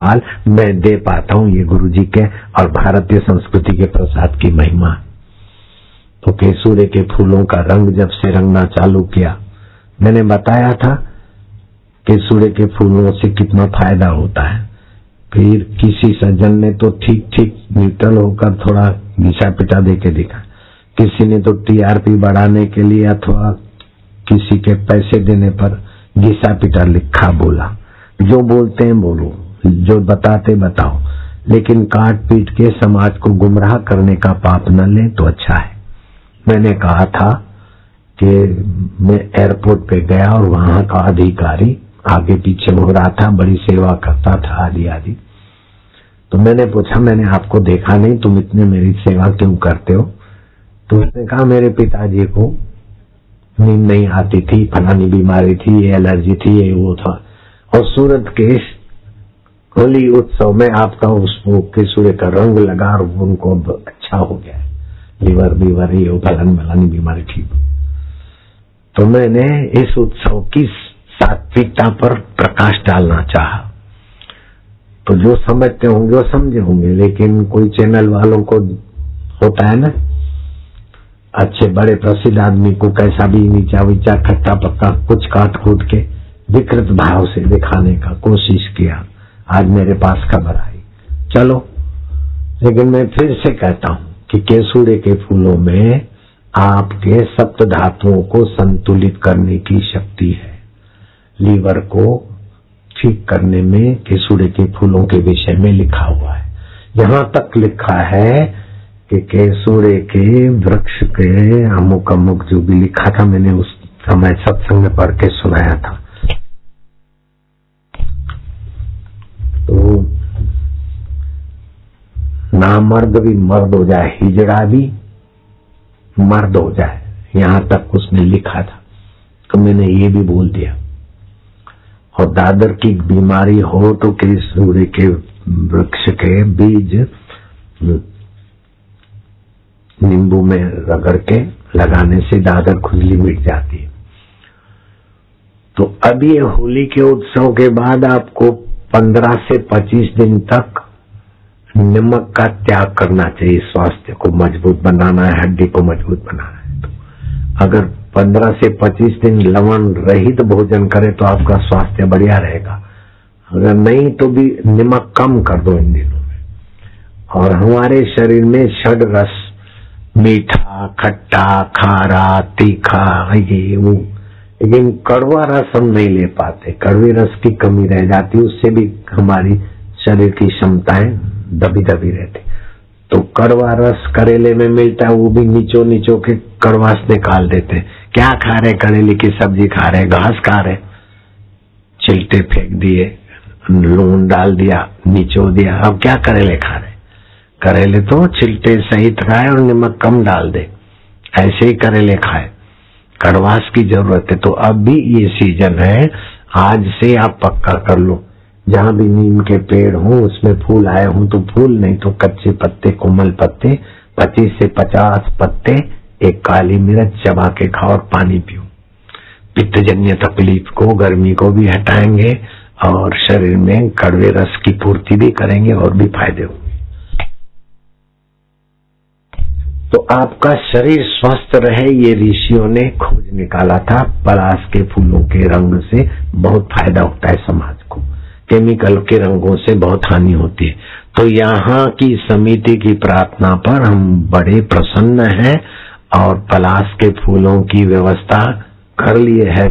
हाल मैं दे पाता हूँ। ये गुरु जी के और भारतीय संस्कृति के प्रसाद की महिमा। तो केसुरे के फूलों का रंग जब से रंगना चालू किया, मैंने बताया था केसुरे के फूलों से कितना फायदा होता है। फिर किसी सज्जन ने तो ठीक ठीक न्यूट्रल होकर थोड़ा घिसा पिटा दे के दिखा, किसी ने तो टीआरपी बढ़ाने के लिए अथवा किसी के पैसे देने पर घिसा पिटा लिखा बोला। जो बोलते हैं बोलो, जो बताते बताओ, लेकिन काट पीट के समाज को गुमराह करने का पाप न ले तो अच्छा है। मैंने कहा था कि मैं एयरपोर्ट पे गया और वहां का अधिकारी आगे पीछे हो रहा था, बड़ी सेवा करता था आदि आदि। तो मैंने पूछा, मैंने आपको देखा नहीं, तुम इतने मेरी सेवा क्यों करते हो? तो उसने कहा मेरे पिताजी को नींद नहीं आती थी, फलानी बीमारी थी, ये एलर्जी थी, ये वो था, और सूरत के होली उत्सव में आपका उसको केसुरे का रंग लगा और उनको अच्छा हो गया, लीवर बीवर ये फलानी बीमारी ठीक। तो मैंने इस उत्सव की सात्विकता पर प्रकाश डालना चाहा। तो जो समझते होंगे वो समझे होंगे, लेकिन कोई चैनल वालों को होता है ना, अच्छे बड़े प्रसिद्ध आदमी को कैसा भी नीचा विचा खट्टा पक्का कुछ काट कूट के विकृत भाव से दिखाने का कोशिश किया। आज मेरे पास खबर आई, चलो। लेकिन मैं फिर से कहता हूं कि केसुरे के फूलों में आपके सप्त धातुओं को संतुलित करने की शक्ति है। लीवर को ठीक करने में केसुरे के फूलों के विषय में लिखा हुआ है। यहां तक लिखा है कि केसुरे के वृक्ष के अमुक अमुक जो भी लिखा था, मैंने उस समय सत्संग में पढ़ के सुनाया था। तो नामर्द भी मर्द हो जाए, हिजड़ा भी मर्द हो जाए, यहां तक उसने लिखा था। तो मैंने ये भी बोल दिया। और दादर की बीमारी हो तो केसुरे के वृक्ष के बीज नींबू में रगड़ के लगाने से दादर खुजली मिट जाती है। तो अब ये होली के उत्सव के बाद आपको 15 से 25 दिन तक नमक का त्याग करना चाहिए। स्वास्थ्य को मजबूत बनाना है, हड्डी को मजबूत बनाना है। तो अगर 15 से 25 दिन लवण रहित भोजन करे तो आपका स्वास्थ्य बढ़िया रहेगा। अगर नहीं तो भी नमक कम कर दो इन दिनों में। और हमारे शरीर में षड रस, मीठा, खट्टा, खारा, तीखा, ये वो, लेकिन कड़वा रस हम नहीं ले पाते। कड़वे रस की कमी रह जाती, उससे भी हमारी शरीर की क्षमताएं दबी दबी रहती। तो कड़वा रस करेले में मिलता है, वो भी नीचो नीचो के कड़वास निकाल देते। क्या खा रहे? करेले की सब्जी खा रहे, घास खा रहे, छिलटे फेंक दिए, लून डाल दिया, निचो दिया, अब क्या करेले खा रहे? करेले तो छिलटे सहित खाए और नमक कम डाल दे, ऐसे ही करेले खाए। कड़वास की जरूरत है। तो अब भी ये सीजन है, आज से आप पक्का कर लो, जहां भी नीम के पेड़ हों उसमें फूल आए हों तो फूल, नहीं तो कच्चे पत्ते, कोमल पत्ते 25 से 50 पत्ते, एक काली मिर्च चबा के खाओ और पानी पियो। पित्तजन्य तकलीफ को, गर्मी को भी हटाएंगे और शरीर में कड़वे रस की पूर्ति भी करेंगे और भी फायदे होंगे। तो आपका शरीर स्वस्थ रहे, ये ऋषियों ने खोज निकाला था। पलाश के फूलों के रंग से बहुत फायदा होता है समाज को, केमिकल के रंगों से बहुत हानि होती है। तो यहाँ की समिति की प्रार्थना पर हम बड़े प्रसन्न हैं और पलाश के फूलों की व्यवस्था कर लिए है।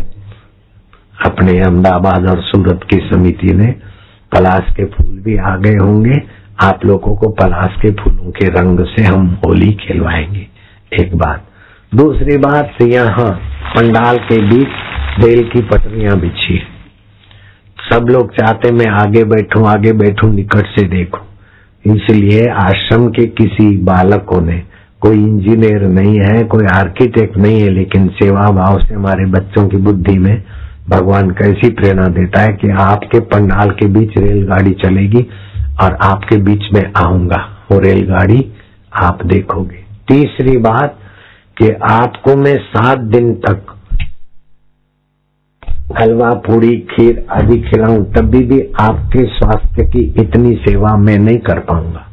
अपने अहमदाबाद और सूरत की समिति ने पलाश के फूल भी आ गए होंगे। आप लोगों को पलाश के फूलों के रंग से हम होली खेलवाएंगे। एक बात। दूसरी बात, यहाँ पंडाल के बीच रेल की पटरियां बिछी है। सब लोग चाहते मैं आगे बैठूं, निकट से देखूं। इसलिए आश्रम के किसी बालकों ने, कोई इंजीनियर नहीं है, कोई आर्किटेक्ट नहीं है, लेकिन सेवा भाव से हमारे बच्चों की बुद्धि में भगवान कैसी प्रेरणा देता है कि आपके पंडाल के बीच रेलगाड़ी चलेगी और आपके बीच में आऊंगा, वो रेलगाड़ी आप देखोगे। तीसरी बात कि आपको मैं 7 दिन तक हलवा पूड़ी खीर आदि खिलाऊं तभी भी आपके स्वास्थ्य की इतनी सेवा मैं नहीं कर पाऊंगा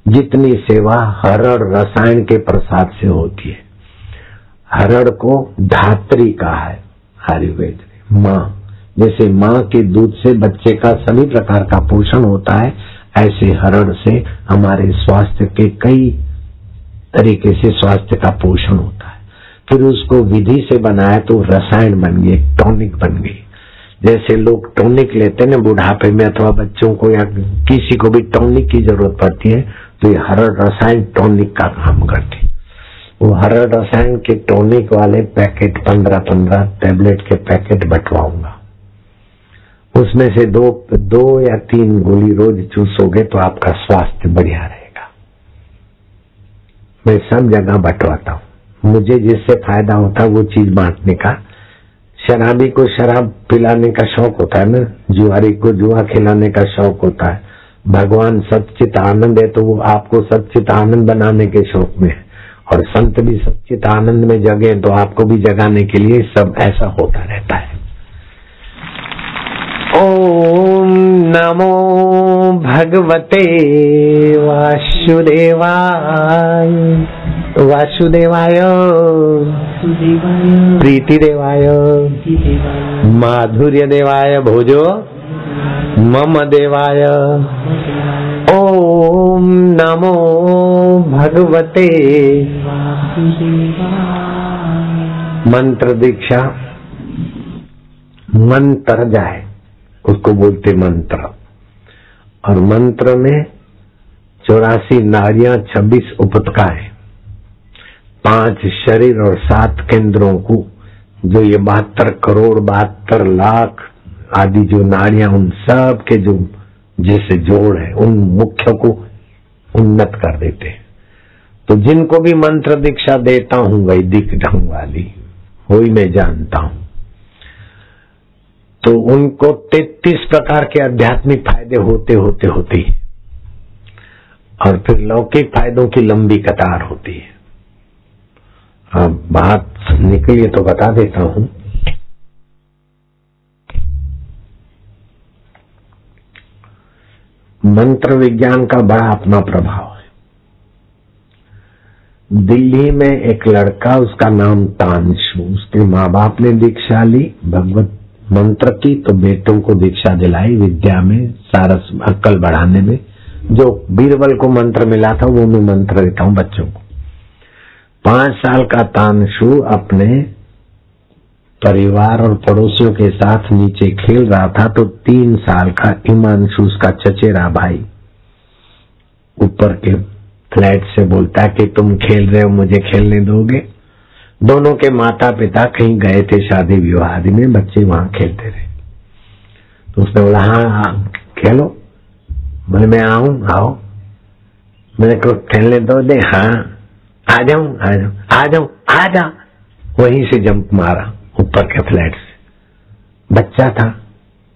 जितनी सेवा हरड़ रसायन के प्रसाद से होती है। हरड़ को धात्री कहा है आयुर्वेद में। माँ, जैसे माँ के दूध से बच्चे का सभी प्रकार का पोषण होता है, ऐसे हरड़ से हमारे स्वास्थ्य के कई तरीके से स्वास्थ्य का पोषण होता है। फिर उसको विधि से बनाया तो रसायन बन गई, टॉनिक बन गई। जैसे लोग टॉनिक लेते हैं ना बुढ़ापे में, अथवा बच्चों को या किसी को भी टॉनिक की जरूरत पड़ती है, तो ये हरड़ रसायन टॉनिक का काम करती। वो हरड़ रसायन के टॉनिक वाले पैकेट 15-15 टैबलेट के पैकेट बंटवाऊंगा। उसमें से दो या 3 गोली रोज चूसोगे तो आपका स्वास्थ्य बढ़िया रहेगा। मैं सब जगह बंटवाता हूँ, मुझे जिससे फायदा होता है वो चीज बांटने का। शराबी को शराब पिलाने का शौक होता है ना, जुआरी को जुआ खिलाने का शौक होता है। भगवान सच्चित आनंद है तो वो आपको सच्चित आनंद बनाने के शौक में है, और संत भी सच्चित आनंद में जगे तो आपको भी जगाने के लिए सब ऐसा होता रहता है। ओम नमो भगवते वासुदेवाय वासुदेवाय प्रीति देवाय माधुर्य देवाय भोजो मम देवाय। ओम नमो भगवते। मंत्र दीक्षा, मंत्र जाए उसको बोलते मंत्र। और मंत्र में 84 नाड़ियां, 26 उपतकाएं, 5 शरीर और 7 केंद्रों को, जो ये 72 करोड़ 72 लाख आदि जो नाड़ियां, उन सब के जो जैसे जोड़ है, उन मुख्य को उन्नत कर देते हैं। तो जिनको भी मंत्र दीक्षा देता हूं वैदिक ढंग वाली, वही मैं जानता हूं, तो उनको 33 प्रकार के आध्यात्मिक फायदे होते होते और फिर लौकिक फायदों की लंबी कतार होती है। अब बात निकली तो बता देता हूं। मंत्र विज्ञान का बड़ा अपना प्रभाव है। दिल्ली में एक लड़का, उसका नाम तानशु, उसके माँ बाप ने दीक्षा ली भगवत मंत्र की, तो बेटों को दीक्षा दिलाई विद्या में, सारस अक्कल बढ़ाने में। जो बीरबल को मंत्र मिला था वो मैं मंत्र देता हूं बच्चों को। 5 साल का तानशु अपने परिवार और पड़ोसियों के साथ नीचे खेल रहा था, तो 3 साल का हिमांशु, उसका चचेरा भाई, ऊपर के फ्लैट से बोलता है कि तुम खेल रहे हो, मुझे खेलने दोगे? दोनों के माता पिता कहीं गए थे शादी विवाह आदि में, बच्चे वहां खेलते रहे। तो उसने बोला हाँ खेलो। बोले मैं आऊं? आओ, मेरे को खेलने दो दे। हाँ आ जाऊं आ जाऊं आ जाऊं आ जा। वहीं से जंप मारा ऊपर के फ्लैट से। बच्चा था,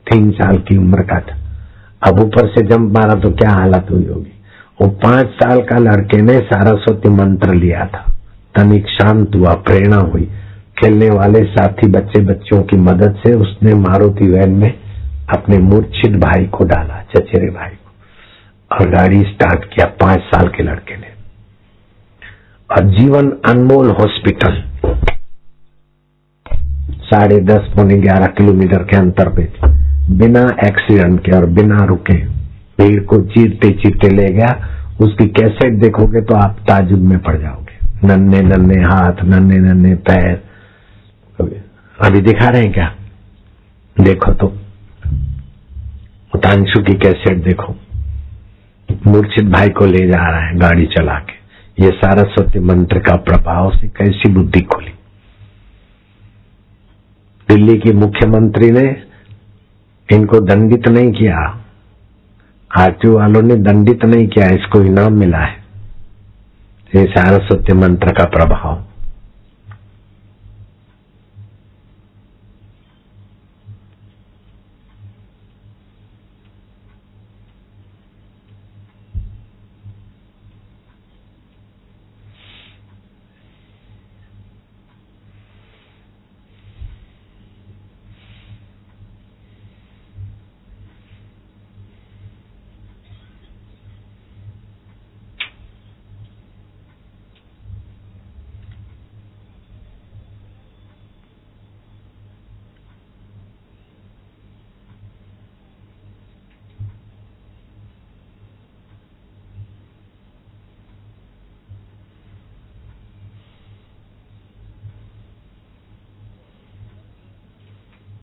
3 साल की उम्र का था। अब ऊपर से जंप मारा तो क्या हालत हुई होगी। वो 5 साल का लड़के ने सारस्वती मंत्र लिया था। तनिक शांत हुआ, प्रेरणा हुई। खेलने वाले साथी बच्चों की मदद से उसने मारुति वैन में अपने मूर्छित भाई को डाला, चचेरे भाई को, और गाड़ी स्टार्ट किया 5 साल के लड़के ने। और जीवन अनमोल हॉस्पिटल 10:30-11 किलोमीटर के अंतर पे, बिना एक्सीडेंट के और बिना रुके भीड़ को चीरते चीरते ले गया। उसकी कैसेट देखोगे तो आप ताजुब में पड़ जाओगे। नन्हे नन्हे हाथ, नन्हे नन्हे पैर। अभी दिखा रहे हैं क्या? देखो तो तानशु की कैसेट देखो। मूर्छित भाई को ले जा रहा है गाड़ी चला के। ये सारस्वती मंत्र का प्रभाव से कैसी बुद्धि खुली। दिल्ली की मुख्यमंत्री ने इनको दंडित नहीं किया, आरटीओ वालों ने दंडित नहीं किया, इसको इनाम मिला है। ये सारस्वती मंत्र का प्रभाव।